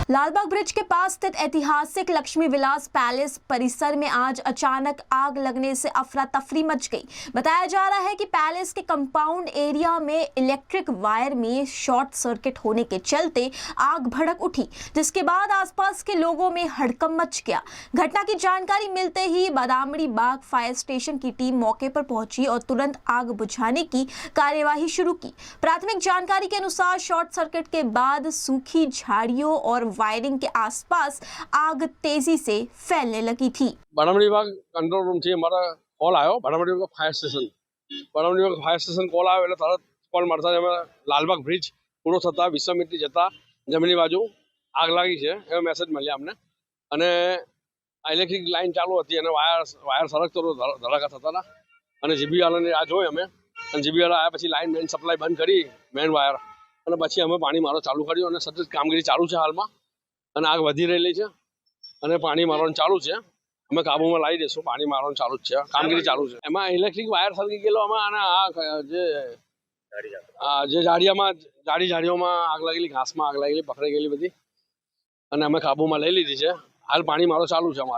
Lalbagh bridge के पास स्थित ऐतिहासिक लक्ष्मी विलास पैलेस परिसर में आज अचानक आग लगने से अफरा तफरी मच गई। बताया जा रहा है कि पैलेस के कंपाउंड एरिया में इलेक्ट्रिक वायर में शॉर्ट सर्किट होने के चलते आग भड़क उठी, जिसके बाद आसपास के लोगों में हड़कंप मच गया। घटना की जानकारी मिलते ही बादामड़ी बाग फायर स्टेशन की टीम मौके पर पहुंची और तुरंत आग बुझाने की कार्यवाही शुरू की। प्राथमिक जानकारी के अनुसार शॉर्ट सर्किट के बाद सूखी झाड़ियों और वायरिंग के आसपास आग तेजी से फैलने लगी थी। बादामड़ी बाग कंट्रोल रूम थी हमारा कॉल आयो। बादामड़ी बाग फायर स्टेशन कॉल आयो એટલે તરત કોલ મળતા જ અમે લાલબાગ બ્રિજ પૂરો થતા વિશ્વામિત્રી જતા જમણી બાજુ આગ લાગી છે એવો મેસેજ મળ્યા અમને અને ઇલેક્ટ્રિક લાઈન ચાલુ હતી અને વાયર સરકતો ધડાકા થતા હતા અને જીબી વાળાને આ જોઈ અમે અને જીબી વાળા આવ્યા પછી લાઈન મેન સપ્લાય બંધ કરી મેન વાયર અને પછી અમે પાણી મારો ચાલુ કર્યો અને સતત કામગીરી ચાલુ છે હાલમાં અને આગ વધી રહેલી છે અને પાણી મારવાનું ચાલુ છે। અમે કાબુમાં લાવી દઈશું, પાણી મારવાનું ચાલુ છે, કામગીરી ચાલુ છે। એમાં ઇલેક્ટ્રિક વાયર સરકી ગયેલો અમે અને આ જે ઝાડીઓમાં આગ લાગેલી, ઘાસમાં આગ લાગેલી, પકડાઈ ગયેલી બધી અને અમે કાબુમાં લઈ લીધી છે। હાલ પાણી મારો ચાલુ છે અમારે।